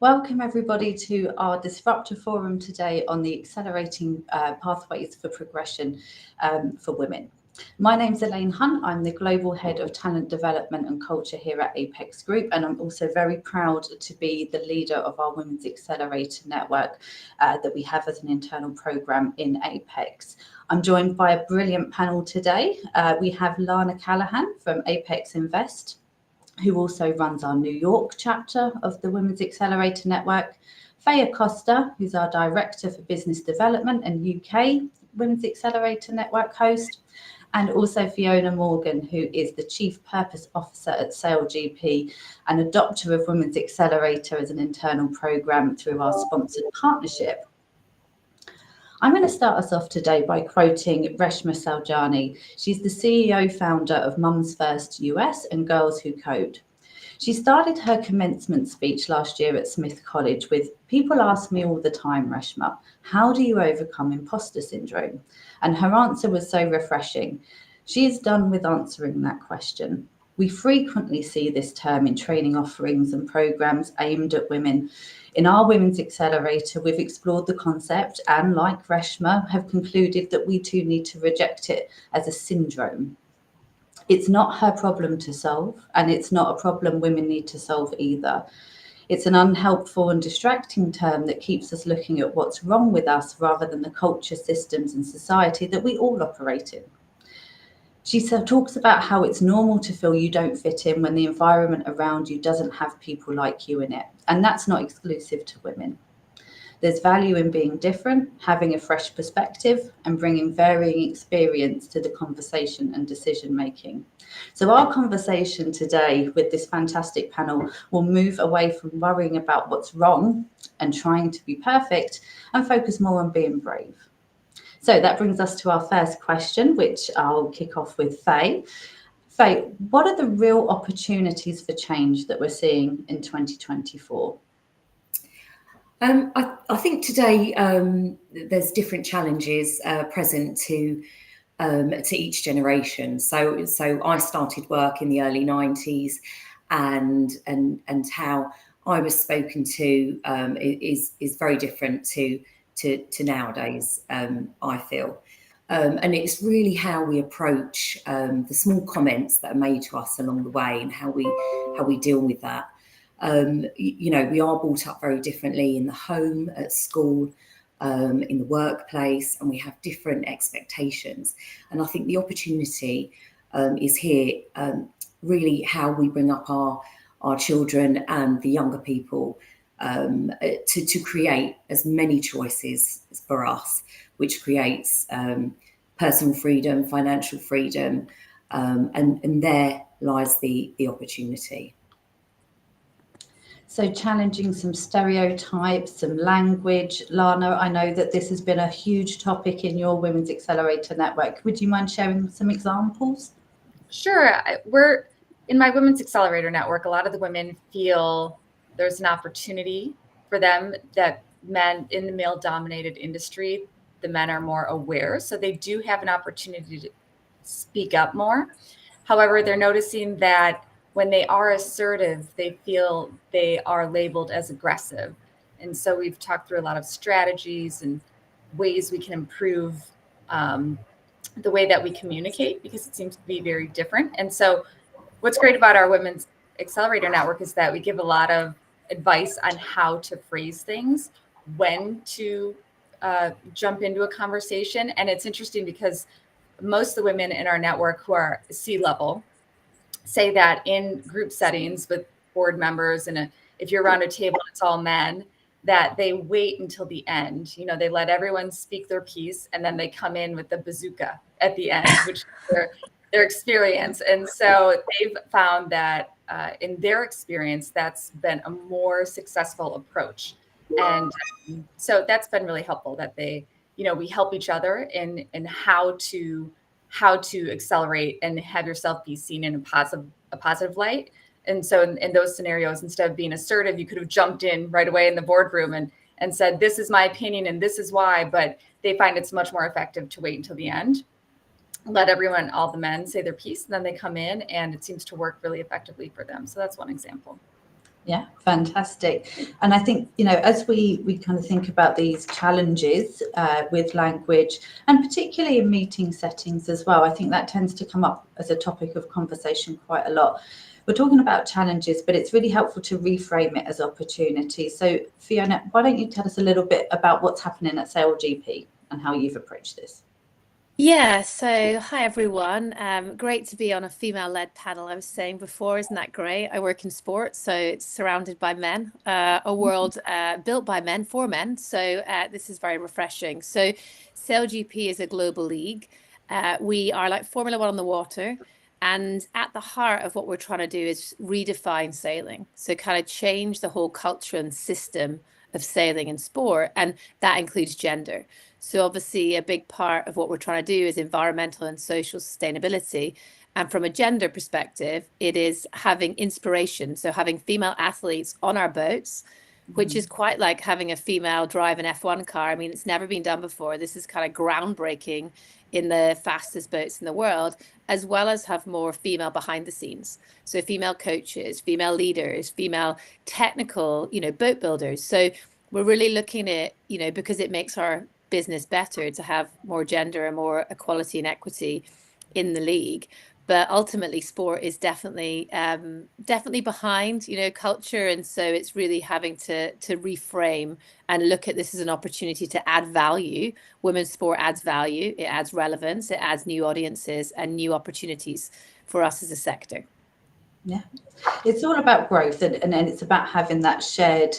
Welcome everybody to our Disruptor Forum today on the accelerating pathways for progression for women. My name's Elaine Hunt. I'm the Global Head of Talent Development and Culture here at Apex Group, and I'm also very proud to be the leader of our Women's Accelerator Network that we have as an internal program in Apex. I'm joined by a brilliant panel today. We have Lana Callahan from Apex Invest, who also runs our New York chapter of the Women's Accelerator Network, Faye Acosta, who's our Director for Business Development and UK Women's Accelerator Network host, and also Fiona Morgan, who is the Chief Purpose Officer at SailGP and adopter of Women's Accelerator as an internal programme through our sponsored partnership. I'm going to start us off today by quoting Reshma Saujani. She's the CEO founder of Mums First US and Girls Who Code. She started her commencement speech last year at Smith College with, "People ask me all the time, Reshma, how do you overcome imposter syndrome?" And her answer was so refreshing. She is done with answering that question. We frequently see this term in training offerings and programs aimed at women. In our Women's Accelerator, we've explored the concept and, like Reshma, have concluded that we too need to reject it as a syndrome. It's not her problem to solve, and it's not a problem women need to solve either. It's an unhelpful and distracting term that keeps us looking at what's wrong with us rather than the culture, systems, and society that we all operate in. She talks about how it's normal to feel you don't fit in when the environment around you doesn't have people like you in it. And that's not exclusive to women. There's value in being different, having a fresh perspective, and bringing varying experience to the conversation and decision making. So our conversation today with this fantastic panel will move away from worrying about what's wrong and trying to be perfect and focus more on being brave. So that brings us to our first question, which I'll kick off with Faye. Faye, what are the real opportunities for change that we're seeing in 2024? I think today there's different challenges present to each generation. So I started work in the early 90s, and how I was spoken to is very different to nowadays, I feel. And it's really how we approach the small comments that are made to us along the way and how we deal with that. We are brought up very differently in the home, at school, in the workplace, and we have different expectations. And I think the opportunity is here, really how we bring up our children and the younger people to create as many choices for us, which creates personal freedom, financial freedom, and there lies the opportunity. So challenging some stereotypes, some language. Lana, I know that this has been a huge topic in your Women's Accelerator Network. Would you mind sharing some examples? Sure. In my Women's Accelerator Network, a lot of the women feel there's an opportunity for them that men in the male-dominated industry, the men are more aware. So they do have an opportunity to speak up more. However, they're noticing that when they are assertive, they feel they are labeled as aggressive. And so we've talked through a lot of strategies and ways we can improve the way that we communicate, because it seems to be very different. And so what's great about our Women's Accelerator Network is that we give a lot of advice on how to phrase things, when to jump into a conversation. And it's interesting because most of the women in our network who are C-level say that in group settings with board members, and if you're around a table and it's all men, that they wait until the end. They let everyone speak their piece, and then they come in with the bazooka at the end, which is their experience. And so they've found that in their experience, that's been a more successful approach. And so that's been really helpful, that we help each other in how to accelerate and have yourself be seen in a positive light. And so in those scenarios, instead of being assertive, you could have jumped in right away in the boardroom and said, "This is my opinion and this is why." But they find it's much more effective to wait until the end, let everyone, all the men, say their piece, and then they come in, and it seems to work really effectively for them. So that's one example. Yeah, fantastic. And I think, you know, as we kind of think about these challenges with language, and particularly in meeting settings as well, I think that tends to come up as a topic of conversation quite a lot. We're talking about challenges, but it's really helpful to reframe it as opportunities. So Fiona, why don't you tell us a little bit about what's happening at SailGP and how you've approached this? Yeah, so hi everyone. Great to be on a female-led panel. I was saying before, isn't that great? I work in sports, so it's surrounded by men, a world built by men for men. So this is very refreshing. So SailGP is a global league. We are like Formula One on the water. And at the heart of what we're trying to do is redefine sailing. So kind of change the whole culture and system of sailing and sport. And that includes gender. So obviously a big part of what we're trying to do is environmental and social sustainability. And from a gender perspective, it is having inspiration. So having female athletes on our boats, which is quite like having a female drive an F1 car. I mean, it's never been done before. This is kind of groundbreaking in the fastest boats in the world, as well as have more female behind the scenes. So female coaches, female leaders, female technical, boat builders. So we're really looking at, because it makes our business better to have more gender and more equality and equity in the league. But ultimately sport is definitely behind, culture. And so it's really having to reframe and look at this as an opportunity to add value. Women's sport adds value, it adds relevance, it adds new audiences and new opportunities for us as a sector. Yeah, it's all about growth, and it's about having that shared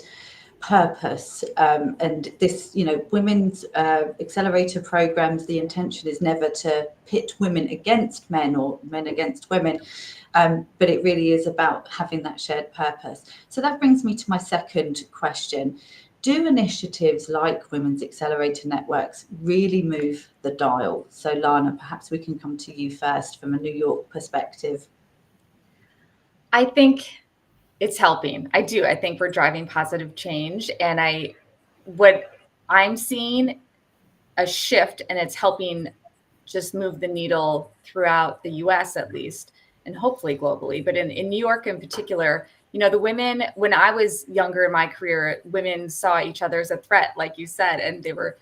purpose, and this, women's accelerator programs, the intention is never to pit women against men or men against women, but it really is about having that shared purpose. So that brings me to my second question. Do initiatives like Women's Accelerator Networks really move the dial? So Lana, perhaps we can come to you first from a New York perspective. I think it's helping. I do. I think we're driving positive change. And what I'm seeing a shift, and it's helping just move the needle throughout the US at least, and hopefully globally. But in New York in particular, the women, when I was younger in my career, women saw each other as a threat, like you said, and they were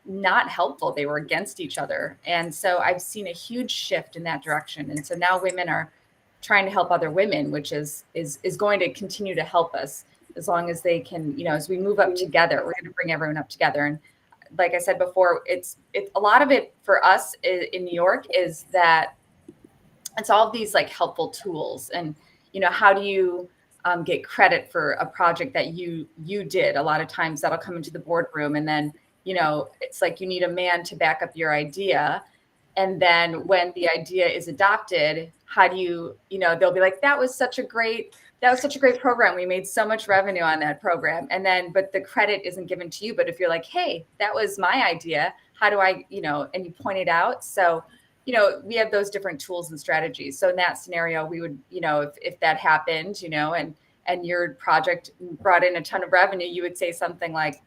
not helpful. They were against each other. And so I've seen a huge shift in that direction. And so now women are trying to help other women, which is going to continue to help us as long as they can, as we move up together, we're going to bring everyone up together. And like I said before, it's a lot of it for us in New York is that it's all of these like helpful tools. And, how do you get credit for a project that you did? A lot of times that'll come into the boardroom, and then, it's like you need a man to back up your idea. And then when the idea is adopted, how do you, they'll be like, that was such a great program. We made so much revenue on that program. And then, but the credit isn't given to you. But if you're like, hey, that was my idea, how do I, and you point it out. So, we have those different tools and strategies. So in that scenario, we would, if that happened, and your project brought in a ton of revenue, you would say something like,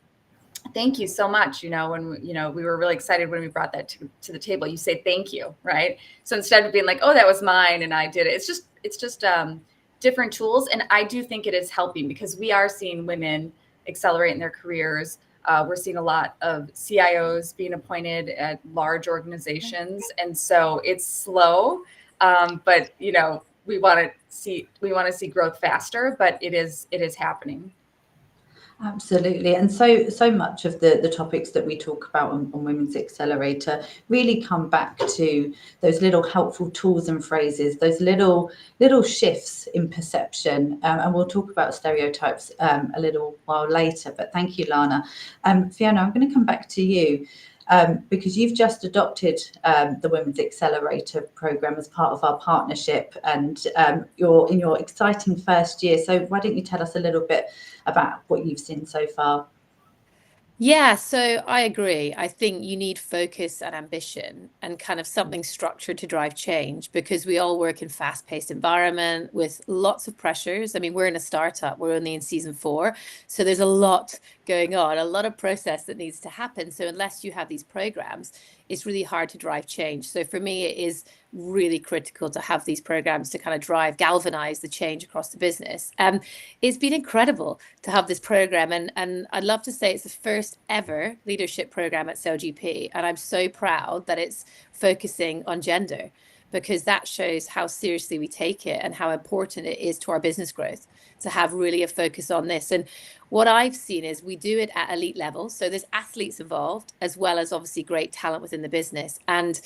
thank you so much. When, we were really excited when we brought that to the table, you say, thank you. Right. So instead of being like, oh, that was mine and I did it, it's just different tools. And I do think it is helping because we are seeing women accelerate in their careers. We're seeing a lot of CIOs being appointed at large organizations. And so it's slow, but we want to see growth faster, but it is happening. Absolutely. And so much of the topics that we talk about on Women's Accelerator really come back to those little helpful tools and phrases, those little shifts in perception. And we'll talk about stereotypes a little while later. But thank you, Lana. Fiona, I'm going to come back to you. Because you've just adopted the Women's Accelerator program as part of our partnership, and you're in your exciting first year. So why don't you tell us a little bit about what you've seen so far? Yeah, so I agree. I think you need focus and ambition and kind of something structured to drive change, because we all work in fast-paced environment with lots of pressures. I mean, we're in a startup, we're only in season 4. So there's a lot going on, a lot of process that needs to happen. So unless you have these programs, it's really hard to drive change. So for me, it is really critical to have these programs to kind of galvanize the change across the business. It's been incredible to have this program, and I'd love to say it's the first ever leadership program at SailGP, and I'm so proud that it's focusing on gender, because that shows how seriously we take it and how important it is to our business growth to have really a focus on this. And what I've seen is we do it at elite level. So there's athletes involved, as well as obviously great talent within the business. And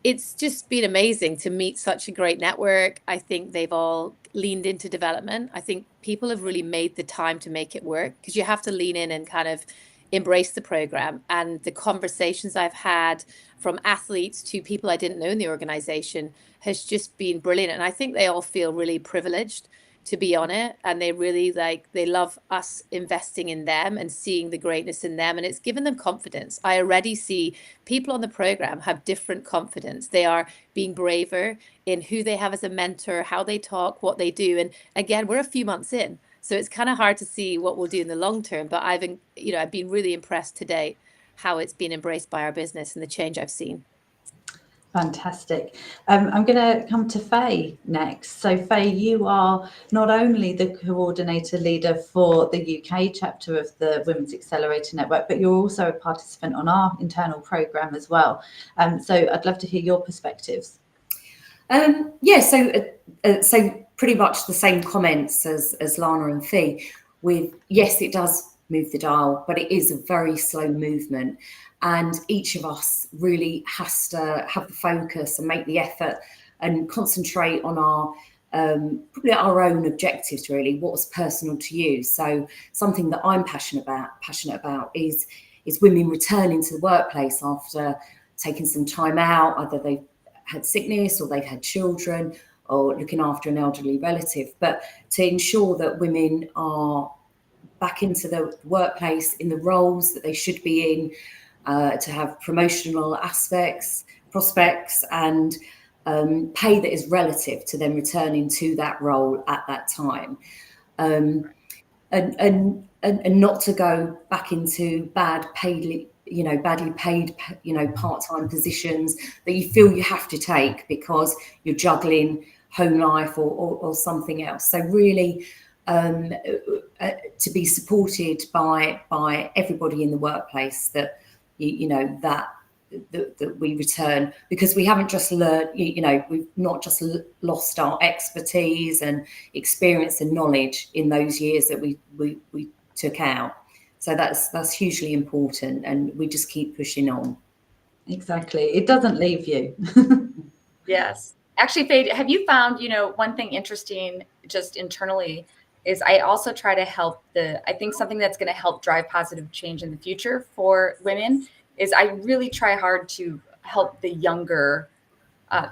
it's just been amazing to meet such a great network. I think they've all leaned into development. I think people have really made the time to make it work, because you have to lean in and kind of embrace the program. And the conversations I've had from athletes to people I didn't know in the organization has just been brilliant. And I think they all feel really privileged to be on it, and they really they love us investing in them and seeing the greatness in them, and it's given them confidence. I already see people on the program have different confidence. They are being braver in who they have as a mentor, how they talk, what they do. And again, we're a few months in, so it's kind of hard to see what we'll do in the long term, but I've been really impressed to date how it's been embraced by our business and the change I've seen. Fantastic. I'm going to come to Faye next. So Faye, you are not only the coordinator leader for the UK chapter of the Women's Accelerator Network, but you're also a participant on our internal programme as well. So I'd love to hear your perspectives. So pretty much the same comments as Lana and Fee. With, yes, it does move the dial, but it is a very slow movement. And each of us really has to have the focus and make the effort and concentrate on our probably our own objectives, really, what's personal to you. So something that I'm passionate about is women returning to the workplace after taking some time out, either they've had sickness or they've had children or looking after an elderly relative, but to ensure that women are back into the workplace in the roles that they should be in, to have promotional prospects, and pay that is relative to them returning to that role at that time, and not to go back into badly paid part-time positions that you feel you have to take because you're juggling home life or something else. So really, to be supported by everybody in the workplace, that that we return, because we haven't just learned, we've not just lost our expertise and experience and knowledge in those years that we took out. So that's hugely important, and we just keep pushing on. Exactly, it doesn't leave you. Yes, actually, Faye, have you found, one thing interesting just internally is I also try to help I think something that's going to help drive positive change in the future for women is I really try hard to help the younger,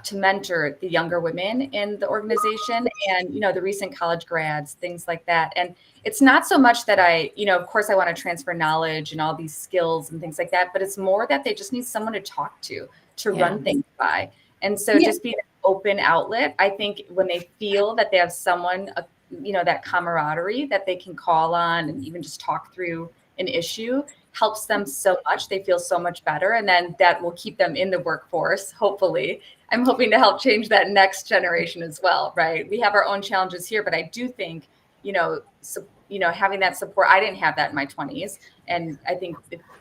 to mentor the younger women in the organization, and, the recent college grads, things like that. And it's not so much that I, of course I want to transfer knowledge and all these skills and things like that, but it's more that they just need someone to talk to run things by. And so just being an open outlet, I think when they feel that they have someone, that camaraderie that they can call on and even just talk through an issue helps them so much. They feel so much better. And then that will keep them in the workforce. Hopefully, I'm hoping to help change that next generation as well. Right. We have our own challenges here, but I do think, having that support, I didn't have that in my 20s. And I think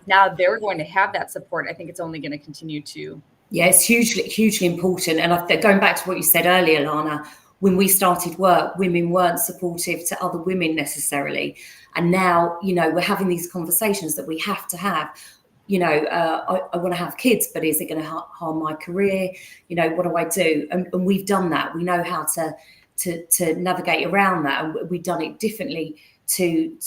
now they're going to have that support. I think it's only going to continue to. Yeah, it's hugely important. And going back to what you said earlier, Lana, when we started work, women weren't supportive to other women necessarily. And now, we're having these conversations that we have to have. I want to have kids, but is it going to harm my career? What do I do? And we've done that. We know how to navigate around that. And we've done it differently to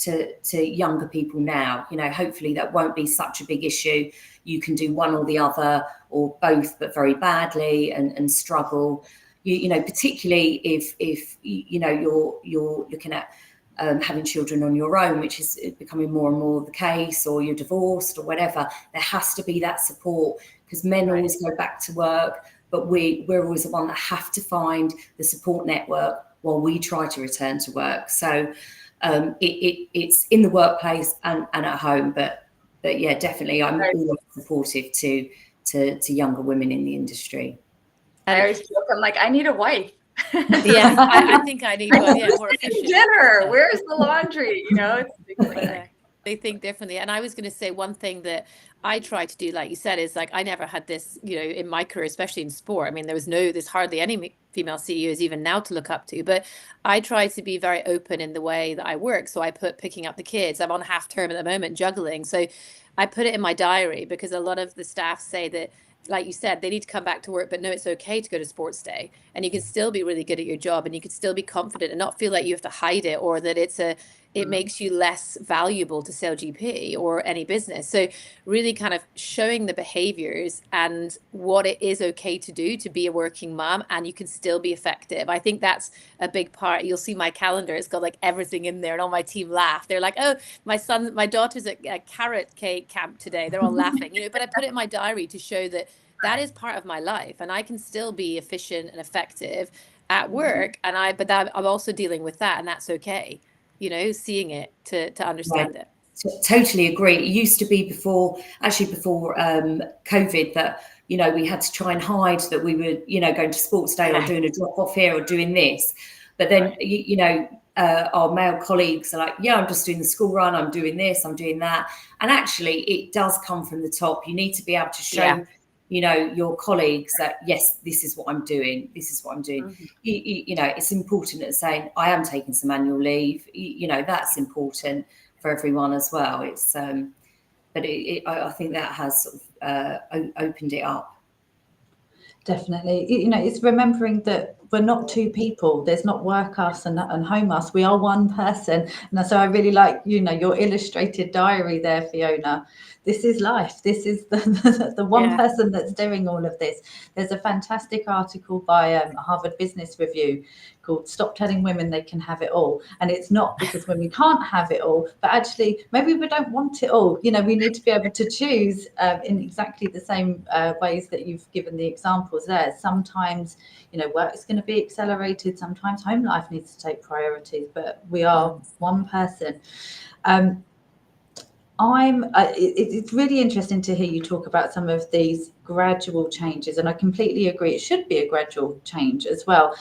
younger people now. Hopefully that won't be such a big issue. You can do one or the other or both, but very badly and struggle. Particularly if you're looking at having children on your own, which is becoming more and more the case, or you're divorced or whatever. There has to be that support, because men always go back to work, but we're always the one that have to find the support network while we try to return to work. So it's in the workplace and at home, but yeah, definitely I'm always supportive to younger women in the industry. I always joke, I'm like, I need a wife. Yeah, I think I need one. Yeah, more efficient. Dinner. Yeah. Where's the laundry? You know, it's things like that. Yeah, they think differently. And I was going to say one thing that I try to do, like you said, is like I never had this, you know, in my career, especially in sport. I mean, there's hardly any female CEOs even now to look up to, but I try to be very open in the way that I work. So I put picking up the kids. I'm on half term at the moment, juggling. So I put it in my diary because a lot of the staff say that, like you said, they need to come back to work, but no, it's okay to go to sports day and you can still be really good at your job and you can still be confident and not feel like you have to hide it or that it makes you less valuable to sell GP or any business. So really kind of showing the behaviors and what it is okay to do to be a working mom and you can still be effective. I think that's a big part. You'll see my calendar, it's got like everything in there and all my team laugh. They're like, oh, my daughter's at a carrot cake camp today. They're all laughing, you know, but I put it in my diary to show that that is part of my life and I can still be efficient and effective at work. And I'm also dealing with that and that's okay. You know, seeing it to understand it. Totally agree. It used to be before COVID that, you know, we had to try and hide that we were, you know, going to sports day or doing a drop off here or doing this. But then, you know, our male colleagues are like, yeah, I'm just doing the school run. I'm doing this, I'm doing that. And actually it does come from the top. You need to be able to show, you know, your colleagues that, yes, this is what I'm doing. This is what I'm doing. Mm-hmm. You know, it's important at saying I am taking some annual leave. You know, that's important for everyone as well. It's but I think that has sort of opened it up. Definitely. You know, it's remembering that we're not two people. There's not work us and home us. We are one person. And so I really like, you know, your illustrated diary there, Fiona. This is life. This is the one person that's doing all of this. There's a fantastic article by Harvard Business Review called Stop Telling Women They Can Have It All. And it's not because women can't have it all, but actually maybe we don't want it all. You know, we need to be able to choose in exactly the same ways that you've given the examples there. Sometimes, you know, work is going to be accelerated. Sometimes home life needs to take priorities, but we are one person. It's really interesting to hear you talk about some of these gradual changes, and I completely agree. It should be a gradual change as well.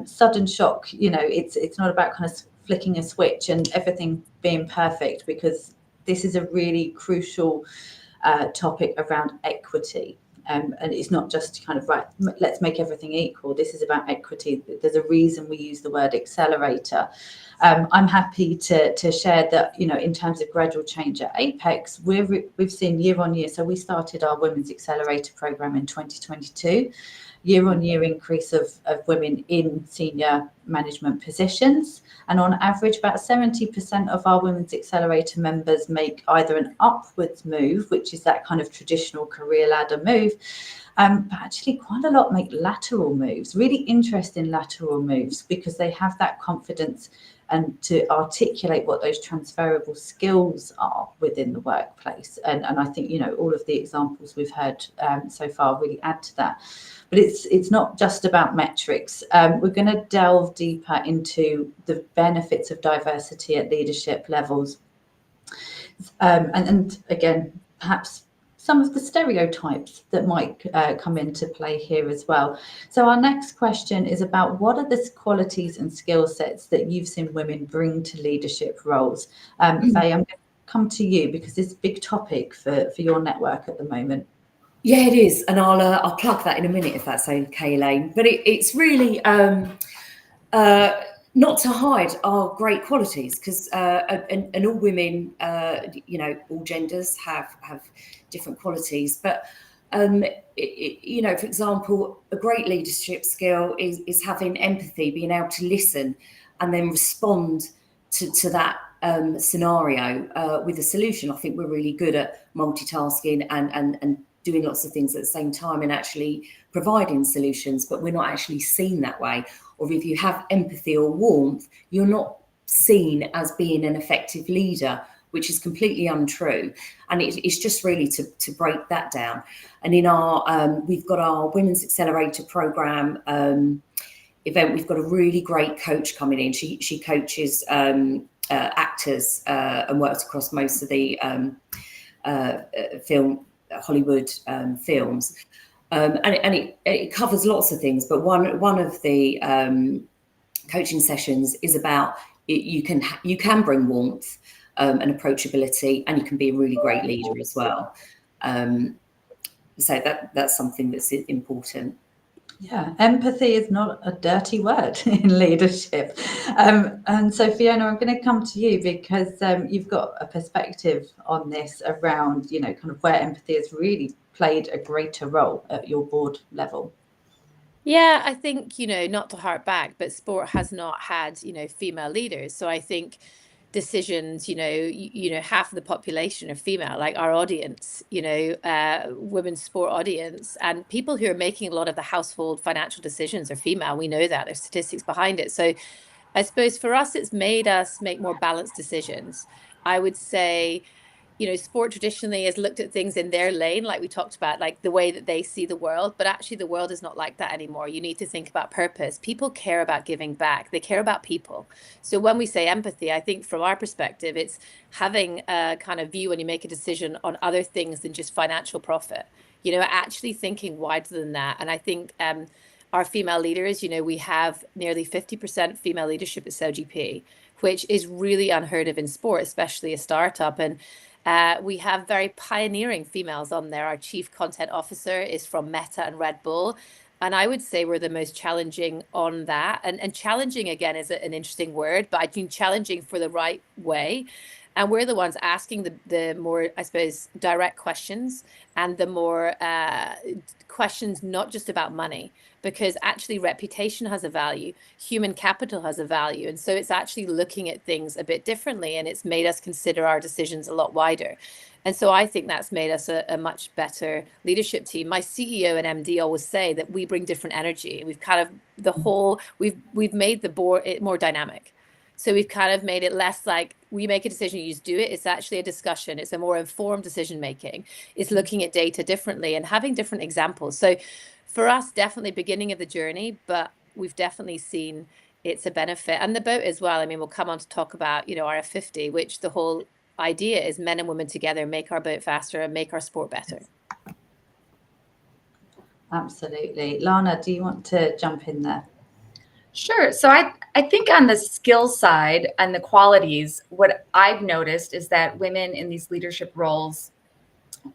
Sudden shock, you know, it's not about kind of flicking a switch and everything being perfect, because this is a really crucial topic around equity. And it's not just kind of, right, let's make everything equal. This is about equity. There's a reason we use the word accelerator. I'm happy to share that, you know, in terms of gradual change at Apex, we've seen year on year. So we started our Women's Accelerator program in 2022. Year-on-year increase of women in senior management positions. And on average, about 70% of our Women's Accelerator members make either an upwards move, which is that kind of traditional career ladder move, but actually quite a lot make lateral moves, really interesting lateral moves, because they have that confidence and to articulate what those transferable skills are within the workplace. And I think, you know, all of the examples we've heard so far really add to that. But it's not just about metrics. We're going to delve deeper into the benefits of diversity at leadership levels. And again, perhaps some of the stereotypes that might come into play here as well. So our next question is about what are the qualities and skill sets that you've seen women bring to leadership roles? Faye, I'm going to come to you because it's a big topic for your network at the moment. Yeah, it is, and I'll plug that in a minute if that's okay, Elaine. But it's really not to hide our great qualities, because and all women, you know, all genders have different qualities. But you know, for example, a great leadership skill is having empathy, being able to listen, and then respond to that scenario with a solution. I think we're really good at multitasking and doing lots of things at the same time and actually providing solutions, but we're not actually seen that way. Or if you have empathy or warmth, you're not seen as being an effective leader, which is completely untrue. And it's just really to break that down. And in our, we've got our Women's Accelerator program event, we've got a really great coach coming in. She coaches actors and works across most of the Hollywood films. And it covers lots of things, but one of the coaching sessions is about you can bring warmth and approachability, and you can be a really great leader as well. So that's something that's important. Yeah, empathy is not a dirty word in leadership. And so Fiona, I'm going to come to you because you've got a perspective on this around, kind of where empathy has really played a greater role at your board level. Yeah, I think, not to harp back, but sport has not had, female leaders. So I think decisions, half of the population are female, like our audience, women's sport audience, and people who are making a lot of the household financial decisions are female. We know that. There's statistics behind it. So I suppose for us, it's made us make more balanced decisions. I would say, sport traditionally has looked at things in their lane, like we talked about, like the way that they see the world. But actually, the world is not like that anymore. You need to think about purpose. People care about giving back. They care about people. So when we say empathy, I think from our perspective, it's having a kind of view when you make a decision on other things than just financial profit. Actually thinking wider than that. And I think our female leaders, we have nearly 50% female leadership at SOGP, which is really unheard of in sport, especially a startup. And we have very pioneering females on there. Our chief content officer is from Meta and Red Bull. And I would say we're the most challenging on that. And challenging, again, is an interesting word, but I think challenging for the right way. And we're the ones asking the more, I suppose, direct questions, and the more questions not just about money, because actually reputation has a value, human capital has a value. And so it's actually looking at things a bit differently, and it's made us consider our decisions a lot wider. And so I think that's made us a much better leadership team. My CEO and MD always say that we bring different energy. We've kind of we've made the board more dynamic. So we've kind of made it less like we make a decision, you just do it. It's actually a discussion. It's a more informed decision making. It's looking at data differently and having different examples. So for us, definitely beginning of the journey, but we've definitely seen it's a benefit. And the boat as well. I mean, we'll come on to talk about, RF50, which the whole idea is men and women together make our boat faster and make our sport better. Absolutely. Lana, do you want to jump in there? Sure. So I think on the skill side and the qualities, what I've noticed is that women in these leadership roles,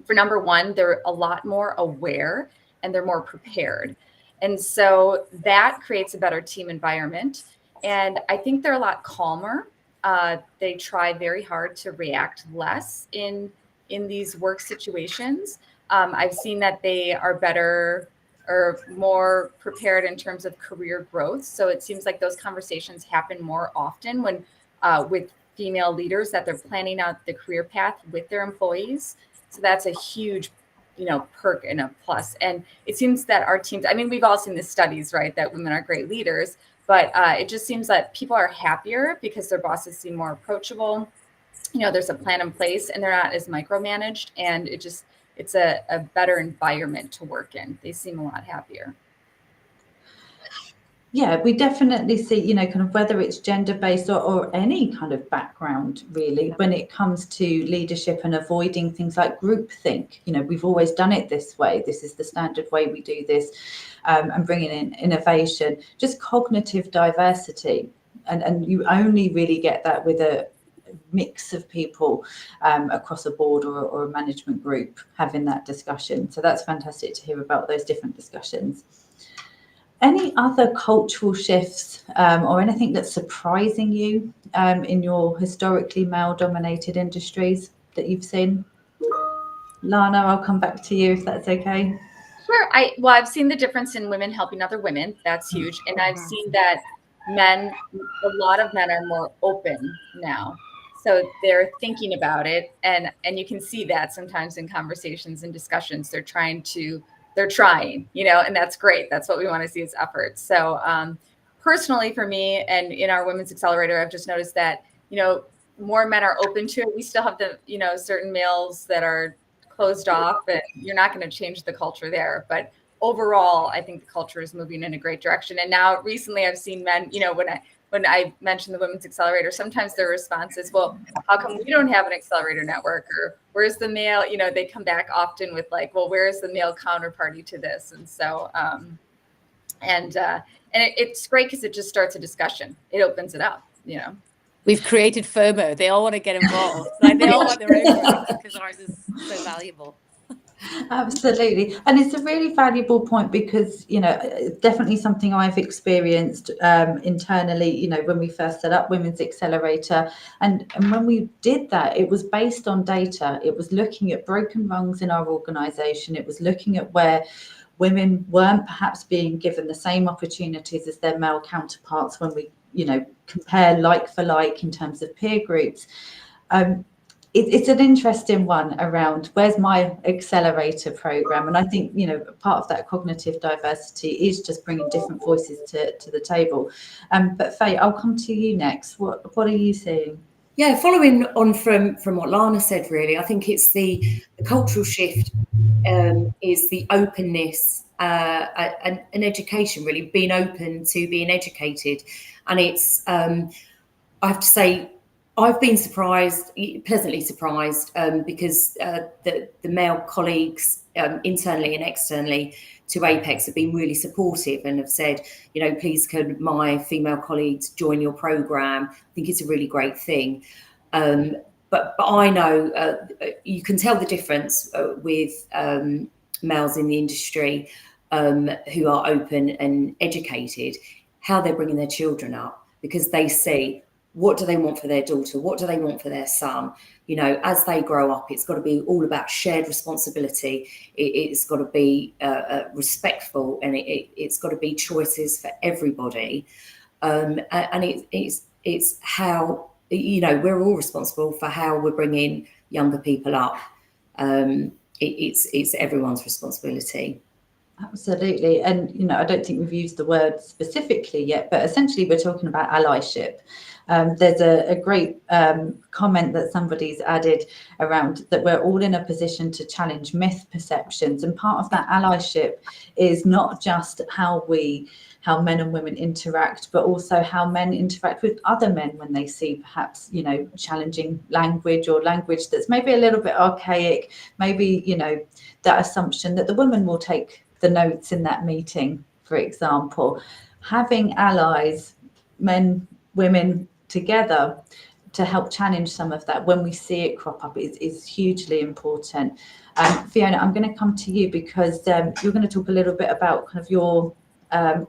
for number one, they're a lot more aware and they're more prepared. And so that creates a better team environment. And I think they're a lot calmer. They try very hard to react less in these work situations. I've seen that they are better or more prepared in terms of career growth. So it seems like those conversations happen more often when with female leaders, that they're planning out the career path with their employees. So that's a huge, perk and a plus. And it seems that our teams, I mean, we've all seen the studies, right, that women are great leaders, but it just seems that people are happier because their bosses seem more approachable. There's a plan in place and they're not as micromanaged, and it's a better environment to work in. They seem a lot happier. Yeah, we definitely see, kind of whether it's gender-based or any kind of background, really, when it comes to leadership and avoiding things like groupthink. We've always done it this way. This is the standard way we do this, and bringing in innovation, just cognitive diversity. And you only really get that with a mix of people across a board or a management group having that discussion. So that's fantastic to hear about those different discussions. Any other cultural shifts or anything that's surprising you in your historically male-dominated industries that you've seen? Lana, I'll come back to you if that's okay. Sure. I've seen the difference in women helping other women. That's huge. And I've seen that a lot of men are more open now. So they're thinking about it. And you can see that sometimes in conversations and discussions, they're trying, and that's great. That's what we want to see is effort. So personally for me and in our Women's Accelerator, I've just noticed that, more men are open to it. We still have the, certain males that are closed off, and you're not going to change the culture there. But overall, I think the culture is moving in a great direction. And now recently I've seen men, when I mention the Women's Accelerator, sometimes their response is, well, how come we don't have an accelerator network? Or where's the male, they come back often with like, well, where's the male counterparty to this? And so, it's great because it just starts a discussion. It opens it up, We've created FOMO. They all want to get involved. Like they all want their own groups because ours is so valuable. Absolutely. And it's a really valuable point because, it's definitely something I've experienced internally, when we first set up Women's Accelerator. And when we did that, it was based on data. It was looking at broken rungs in our organization. It was looking at where women weren't perhaps being given the same opportunities as their male counterparts when we, compare like for like in terms of peer groups. It's an interesting one around where's my accelerator program, and I think part of that cognitive diversity is just bringing different voices to the table. But Faye, I'll come to you next. What are you seeing? Yeah, following on from what Lana said, really, I think it's the cultural shift is the openness and education, really being open to being educated. And it's, I have to say, I've been pleasantly surprised, because the male colleagues internally and externally to Apex have been really supportive and have said, please can my female colleagues join your program? I think it's a really great thing. But I know you can tell the difference with males in the industry who are open and educated, how they're bringing their children up, because they see what do they want for their daughter, what do they want for their son. As they grow up, it's got to be all about shared responsibility. It's got to be respectful, and it's got to be choices for everybody. And it's how, we're all responsible for how we're bringing younger people up. It's everyone's responsibility. Absolutely. And, I don't think we've used the word specifically yet, but essentially we're talking about allyship. There's a great comment that somebody's added around that we're all in a position to challenge myth perceptions. And part of that allyship is not just how men and women interact, but also how men interact with other men when they see perhaps, challenging language or language that's maybe a little bit archaic, maybe, that assumption that the woman will take the notes in that meeting, for example. Having allies, men, women together to help challenge some of that when we see it crop up is hugely important. Fiona, I'm going to come to you because you're going to talk a little bit about kind of your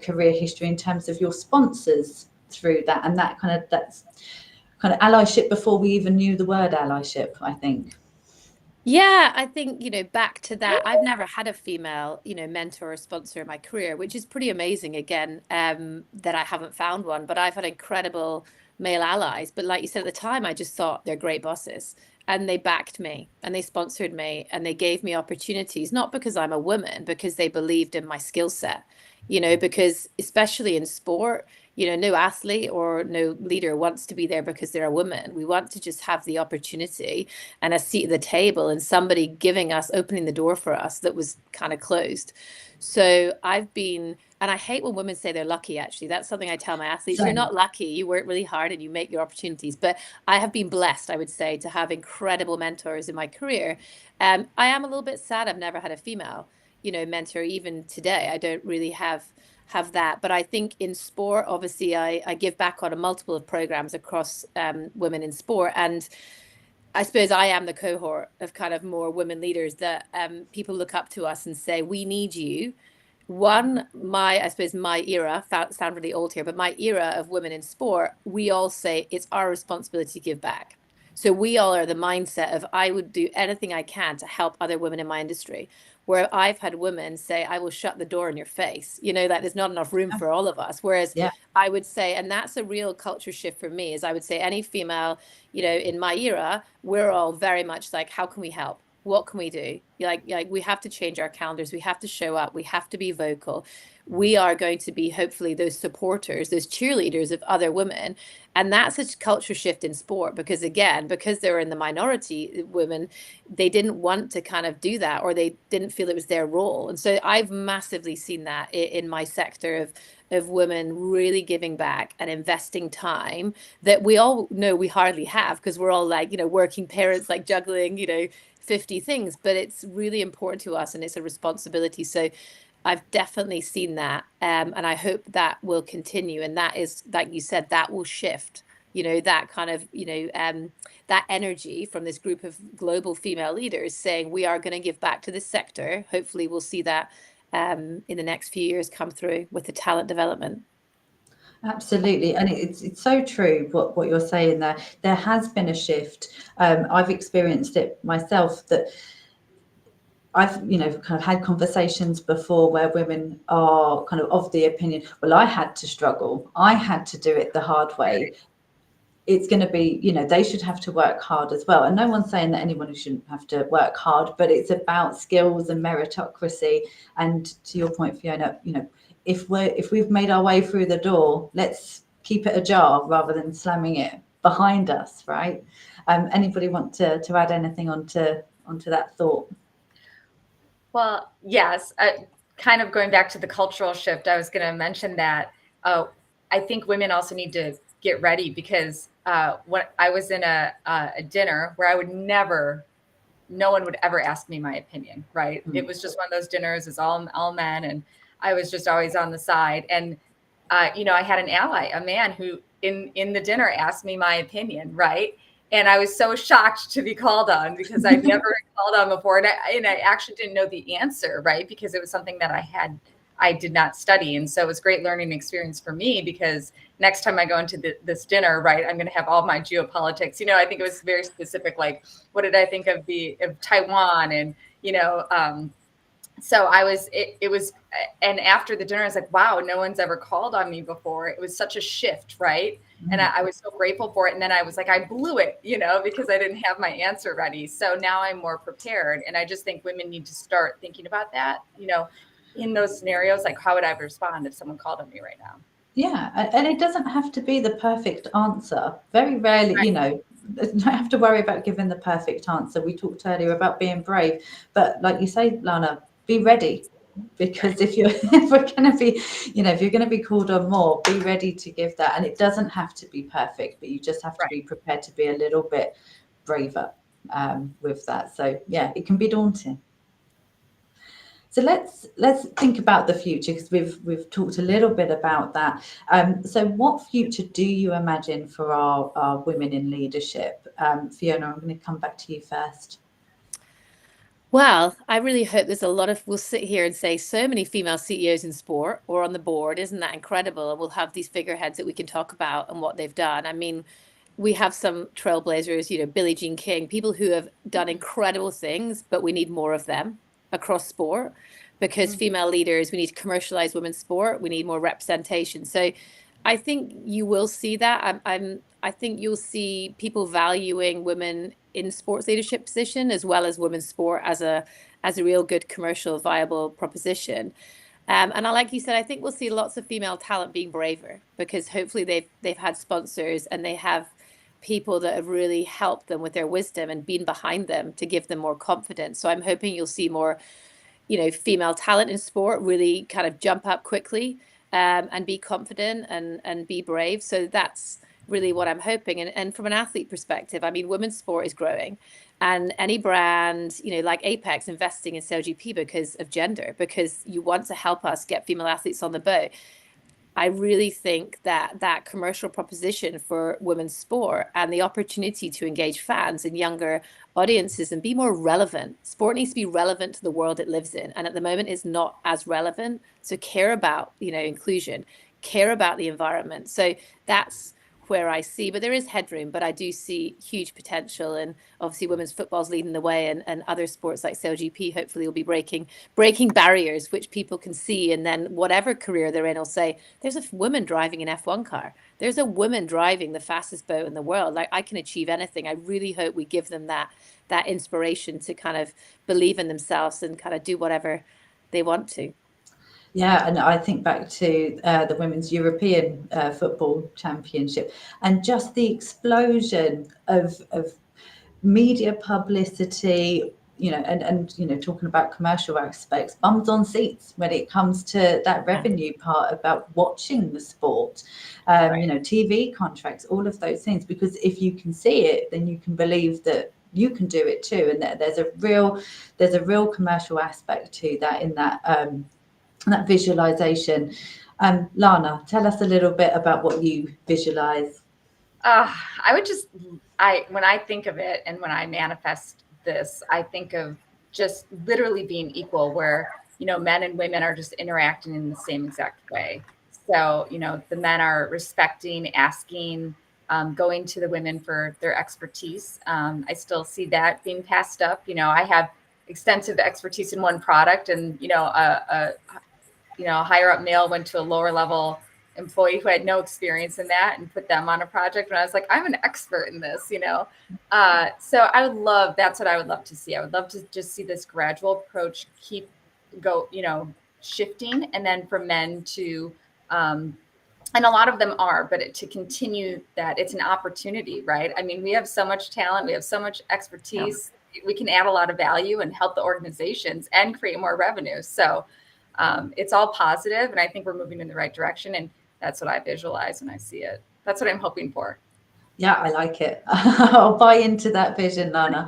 career history in terms of your sponsors through that, and that's kind of allyship before we even knew the word allyship, I think. Yeah, I think, back to that, I've never had a female, mentor or sponsor in my career, which is pretty amazing, again, that I haven't found one, but I've had incredible male allies. But like you said at the time, I just thought they're great bosses, and they backed me and they sponsored me and they gave me opportunities, not because I'm a woman, because they believed in my skill set, because especially in sport, no athlete or no leader wants to be there because they're a woman. We want to just have the opportunity and a seat at the table and somebody opening the door for us that was kind of closed. So and I hate when women say they're lucky, actually. That's something I tell my athletes. You're not lucky. You work really hard and you make your opportunities. But I have been blessed, I would say, to have incredible mentors in my career. I am a little bit sad I've never had a female, mentor. Even today, I don't really have that. But I think in sport, obviously, I give back on a multiple of programs across women in sport. And I suppose I am the cohort of kind of more women leaders that people look up to us and say, we need you. I suppose my era, sound really old here, but my era of women in sport, we all say it's our responsibility to give back. So we all are the mindset of I would do anything I can to help other women in my industry, where I've had women say, I will shut the door in your face, that there's not enough room for all of us. Whereas I would say, and that's a real culture shift for me, is I would say any female, in my era, we're all very much like, how can we help? what can we do? Like we have to change our calendars. We have to show up. We have to be vocal. We are going to be hopefully those supporters, those cheerleaders of other women. And that's a culture shift in sport, because again, because they're in the minority, women, they didn't want to kind of do that, or they didn't feel it was their role. And so I've massively seen that in my sector of women really giving back and investing time that we all know we hardly have, because we're all like, working parents, like juggling, 50 things, but it's really important to us and it's a responsibility. So I've definitely seen that. And I hope that will continue. And that is, like you said, that will shift, that kind of, that energy from this group of global female leaders saying we are going to give back to this sector. Hopefully we'll see that in the next few years come through with the talent development. Absolutely, and it's so true what you're saying there. There has been a shift. I've experienced it myself, that I've kind of had conversations before where women are kind of the opinion, well, I had to struggle, I had to do it the hard way. It's going to be, they should have to work hard as well. And no one's saying that anyone shouldn't have to work hard, but it's about skills and meritocracy. And to your point, Fiona, if we've made our way through the door, let's keep it ajar rather than slamming it behind us, right? Anybody want to add anything onto that thought? Well, yes, kind of going back to the cultural shift, I was going to mention that I think women also need to get ready, because when I was in a dinner where no one would ever ask me my opinion, right? Mm-hmm. It was just one of those dinners, it's all men, and I was just always on the side. And I had an ally, a man who in the dinner asked me my opinion, right? And I was so shocked to be called on, because I'd never been called on before. And I actually didn't know the answer, right? Because it was something that I did not study. And so it was a great learning experience for me, because next time I go into this dinner, right, I'm going to have all my geopolitics. I think it was very specific, like, what did I think of Taiwan? And, so it was, and after the dinner, I was like, wow, no one's ever called on me before. It was such a shift, right? Mm-hmm. And I was so grateful for it. And then I was like, I blew it, because I didn't have my answer ready. So now I'm more prepared. And I just think women need to start thinking about that, in those scenarios, like, how would I respond if someone called on me right now? Yeah. And it doesn't have to be the perfect answer. Very rarely, right. Don't have to worry about giving the perfect answer. We talked earlier about being brave, but like you say, Lana, be ready, because if you're going to be called on more, be ready to give that. And it doesn't have to be perfect, but you just have to be prepared to be a little bit braver with that. So yeah, it can be daunting. So let's think about the future, because we've talked a little bit about that. So what future do you imagine for our women in leadership? Fiona, I'm going to come back to you first. Well, I really hope there's we'll sit here and say so many female CEOs in sport or on the board. Isn't that incredible? And we'll have these figureheads that we can talk about and what they've done. I mean, we have some trailblazers, Billie Jean King, people who have done incredible things, but we need more of them across sport, because female leaders, we need to commercialize women's sport. We need more representation. So I think you will see that. I think you'll see people valuing women in sports leadership position, as well as women's sport as a real good commercial viable proposition. And like you said, I think we'll see lots of female talent being braver, because hopefully they've had sponsors and they have people that have really helped them with their wisdom and been behind them to give them more confidence. So I'm hoping you'll see more, female talent in sport really kind of jump up quickly and be confident and be brave. So that's really what I'm hoping. And from an athlete perspective, I mean, women's sport is growing, and any brand, like Apex, investing in SailGP because of gender, because you want to help us get female athletes on the boat. I really think that commercial proposition for women's sport and the opportunity to engage fans and younger audiences and be more relevant. Sport needs to be relevant to the world it lives in. And at the moment, it's not as relevant. So care about, inclusion, care about the environment. So that's where I see, but there is headroom, but I do see huge potential. And obviously women's football's leading the way, and other sports like SailGP hopefully will be breaking barriers, which people can see. And then whatever career they're in will say, there's a woman driving an F1 car. there's a woman driving the fastest boat in the world. Like, I can achieve anything. I really hope we give them that inspiration to kind of believe in themselves and kind of do whatever they want to. Yeah, and I think back to the Women's European Football Championship, and just the explosion of media publicity, and talking about commercial aspects, bums on seats when it comes to that revenue part about watching the sport, TV contracts, all of those things. Because if you can see it, then you can believe that you can do it too, and there's a real commercial aspect to that in that visualization. Lana, tell us a little bit about what you visualize. When I think of it and when I manifest this, I think of just literally being equal, where, men and women are just interacting in the same exact way. So, the men are respecting, asking, going to the women for their expertise. I still see that being passed up. I have extensive expertise in one product, and, a higher up male went to a lower level employee who had no experience in that and put them on a project. And I was like, I'm an expert in this, So that's what I would love to see. I would love to just see this gradual approach shifting. And then for men to, and a lot of them are, but to continue that, it's an opportunity, right? I mean, we have so much talent, we have so much expertise. Yeah. We can add a lot of value and help the organizations and create more revenue. So it's all positive, and I think we're moving in the right direction. And that's what I visualize when I see it. That's what I'm hoping for. Yeah, I like it. I'll buy into that vision, Lana.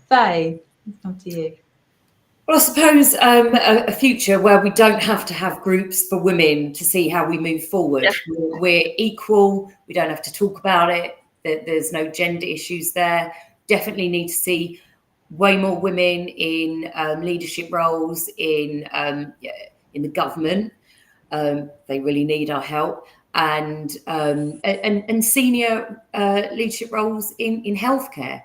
Faye, come to you. Well, I suppose a future where we don't have to have groups for women to see how we move forward. Yeah. We're equal. We don't have to talk about it. There's no gender issues there. Definitely need to see way more women in leadership roles in the government. They really need our help, and senior leadership roles in healthcare,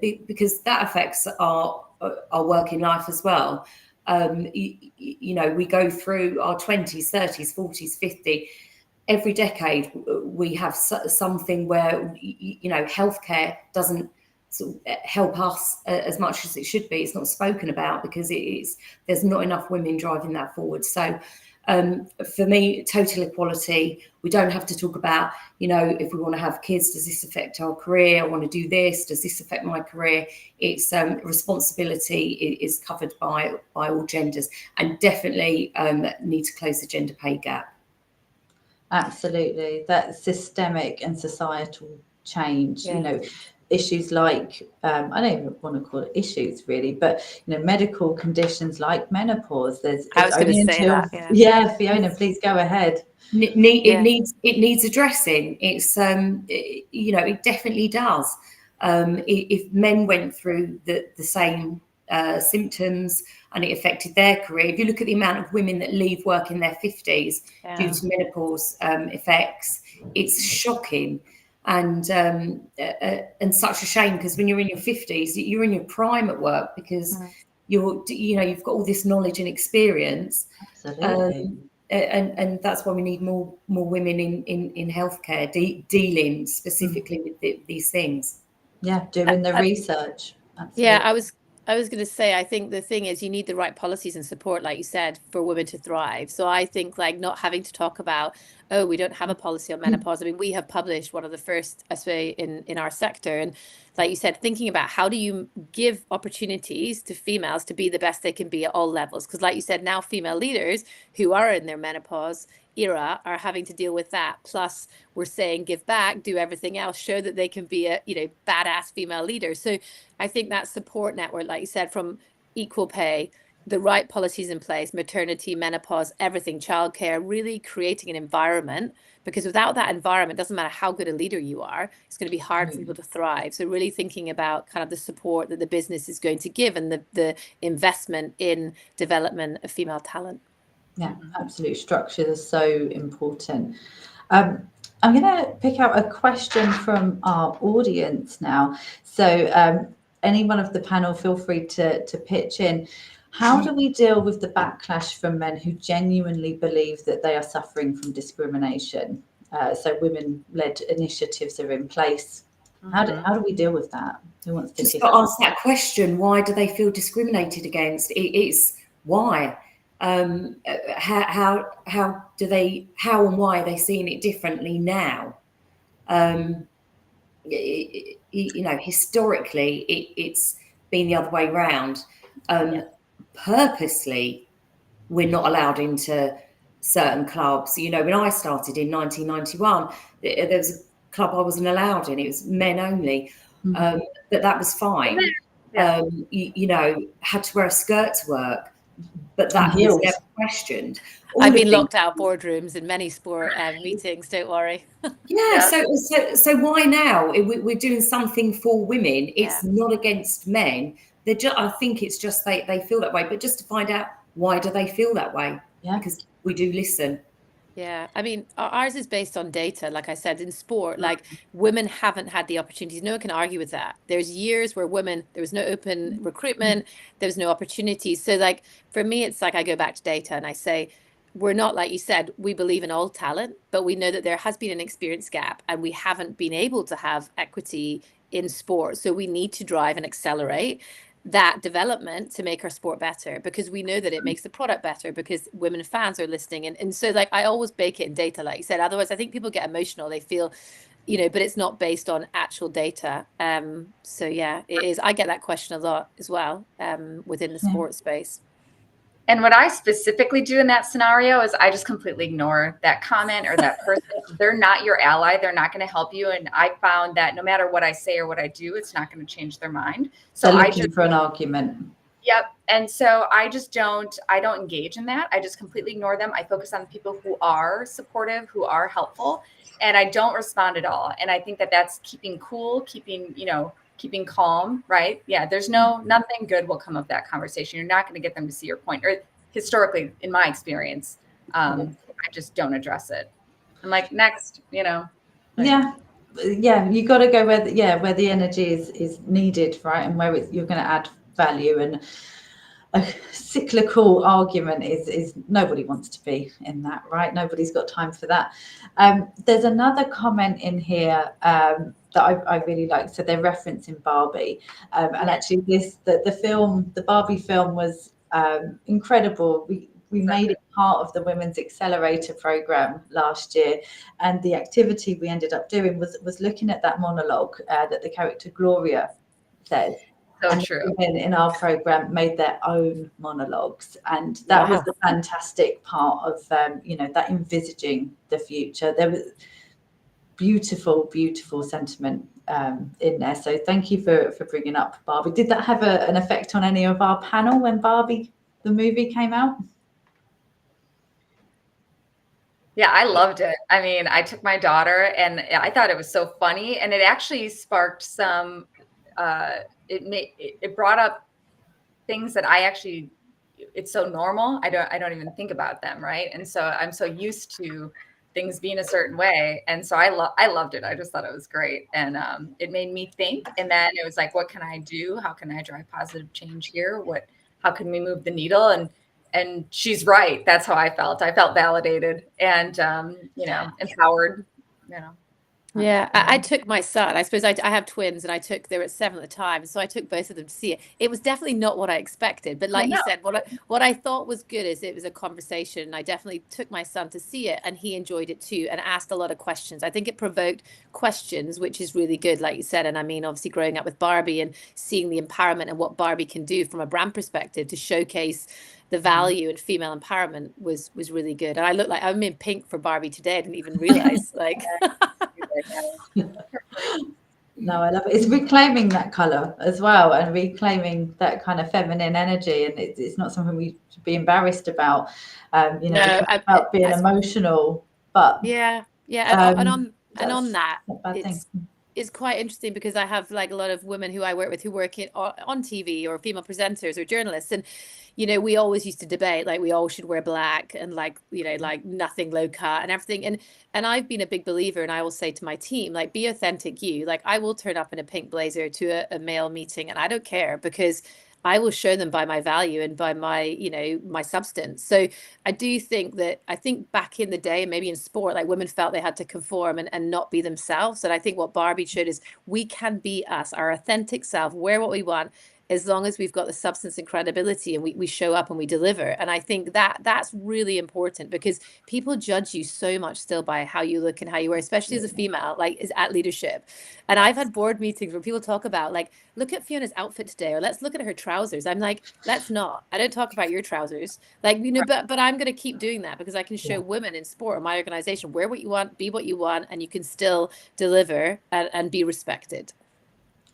because that affects our working life as well. We go through our 20s, 30s, 40s, 50s. Every decade we have something where healthcare doesn't help us as much as it should be. It's not spoken about because there's not enough women driving that forward. So for me, total equality. We don't have to talk about, if we want to have kids, does this affect our career? I want to do this. Does this affect my career? It's responsibility is covered by all genders, and definitely need to close the gender pay gap. Absolutely. That systemic and societal change, issues like, I don't even want to call it issues really, but medical conditions like menopause. I was going to say that. Yeah, Fiona, please go ahead. It needs addressing. It's it definitely does. If men went through the same symptoms and it affected their career, if you look at the amount of women that leave work in their 50s due to menopause effects, it's shocking. And such a shame, because when you're in your 50s, you're in your prime at work, because you've got all this knowledge and experience. Absolutely. And that's why we need more women in healthcare dealing specifically with these things. Yeah, doing the research. Absolutely. Yeah, I was going to say, I think the thing is, you need the right policies and support, like you said, for women to thrive. So I think not having to talk about, we don't have a policy on menopause. I mean, we have published one of the first, I say, in our sector. And like you said, thinking about how do you give opportunities to females to be the best they can be at all levels? Because like you said, now female leaders who are in their menopause era are having to deal with that. Plus, we're saying give back, do everything else, show that they can be a badass female leader. So I think that support network, like you said, from equal pay, the right policies in place, maternity, menopause, everything, childcare, really creating an environment, because without that environment, it doesn't matter how good a leader you are, it's going to be hard for people to thrive. So really thinking about kind of the support that the business is going to give and the investment in development of female talent. Yeah, absolute structure is so important. I'm going to pick out a question from our audience now. So any one of the panel, feel free to pitch in. How do we deal with the backlash from men who genuinely believe that they are suffering from discrimination? So women-led initiatives are in place. How do we deal with that? Who wants to just kick off? ask that question? Why do they feel discriminated against? It's why. How and why are they seeing it differently now? Historically, it's been the other way around. Purposely, we're not allowed into certain clubs. When I started in 1991, there was a club I wasn't allowed in. It was men only, but that was fine. Yeah. Had to wear a skirt to work, but that was never questioned. I've been locked out of boardrooms in many sport meetings, don't worry. So why now? We're doing something for women. It's not against men. I think it's just they feel that way. But just to find out, why do they feel that way? Because we do listen. Yeah, I mean, ours is based on data. Like I said, in sport, like women haven't had the opportunities. No one can argue with that. There's years where there was no open recruitment, there was no opportunities. So like, for me, it's like I go back to data and I say, we're not, like you said, we believe in all talent, but we know that there has been an experience gap and we haven't been able to have equity in sport. So we need to drive and accelerate that development to make our sport better, because we know that it makes the product better because women fans are listening. And so like I always bake it in data, like you said. Otherwise I think people get emotional, they feel, but it's not based on actual data. So yeah, it is. I get that question a lot as well within the sports space. And what I specifically do in that scenario is I just completely ignore that comment or that person. They're not your ally. They're not going to help you. And I found that no matter what I say or what I do, it's not going to change their mind. So they're looking for an argument. Yep. And so I don't engage in that. I just completely ignore them. I focus on the people who are supportive, who are helpful, and I don't respond at all. And I think that that's keeping cool, keeping calm, right? Yeah, there's nothing good will come of that conversation. You're not going to get them to see your point. Or historically, in my experience, I just don't address it. I'm like, next, Yeah, you got to go where the energy is needed, right? And where you're going to add value. And a cyclical argument is nobody wants to be in that, right? Nobody's got time for that. There's another comment in here that I really like. So they're referencing Barbie, and actually the Barbie film was incredible. We made it part of the Women's Accelerator program last year, and the activity we ended up doing was looking at that monologue that the character Gloria says. So and true. Women in our program made their own monologues, and that was the fantastic part of that envisaging the future. There was beautiful sentiment in there. So thank you for bringing up Barbie. Did that have an effect on any of our panel when Barbie the movie came out? Yeah, I loved it. I mean, I took my daughter and I thought it was so funny, and it actually sparked some it brought up things that it's so normal. I don't even think about them, right? And so I'm so used to things being a certain way, and so I loved it. I just thought it was great, and it made me think. And then it was like, what can I do? How can I drive positive change here? How can we move the needle? And she's right. That's how I felt. I felt validated and empowered. Yeah, I took my son. I suppose I have twins, and they were at 7 at the time, so I took both of them to see it. It was definitely not what I expected, but like you said, what I thought was good is it was a conversation. I definitely took my son to see it, and he enjoyed it too, and asked a lot of questions. I think it provoked questions, which is really good, like you said. And I mean, obviously, growing up with Barbie and seeing the empowerment and what Barbie can do from a brand perspective to showcase the value and female empowerment was really good. And I look like I'm in pink for Barbie today. I didn't even realize. No, I love it. It's reclaiming that color as well, and reclaiming that kind of feminine energy. And it's not something we should be embarrassed about. About being emotional, but and on that, it's quite interesting because I have like a lot of women who I work with who work on TV, or female presenters or journalists, and we always used to debate like we all should wear black and like nothing low cut and everything, and I've been a big believer, and I will say to my team, like, be authentic you. Like, I will turn up in a pink blazer to a male meeting and I don't care, because I will show them by my value and by my, my substance. So I do think back in the day, maybe in sport, like women felt they had to conform and not be themselves. And I think what Barbie showed is we can be us, our authentic self, wear what we want, as long as we've got the substance and credibility and we show up and we deliver. And I think that's really important, because people judge you so much still by how you look and how you wear, especially as a female, like is at leadership. And I've had board meetings where people talk about, like, look at Fiona's outfit today, or let's look at her trousers. I'm like, let's not. I don't talk about your trousers. Like, but I'm going to keep doing that, because I can show women in sport or my organization, wear what you want, be what you want, and you can still deliver and be respected.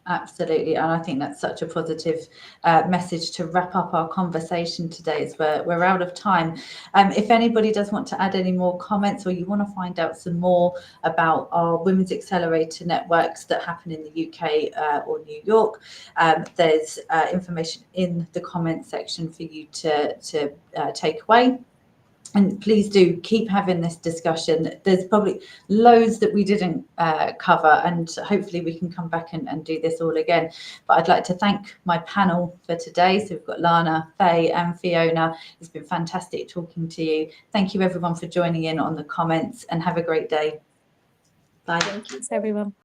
Absolutely, and I think that's such a positive message to wrap up our conversation today, as we're out of time. If anybody does want to add any more comments, or you want to find out some more about our Women's Accelerator networks that happen in the UK or New York, there's information in the comment section for you to take away. And please do keep having this discussion. There's probably loads that we didn't cover, and hopefully we can come back and do this all again. But I'd like to thank my panel for today. So we've got Lana, Faye and Fiona. It's been fantastic talking to you. Thank you everyone for joining in on the comments, and have a great day. Bye. Thanks everyone.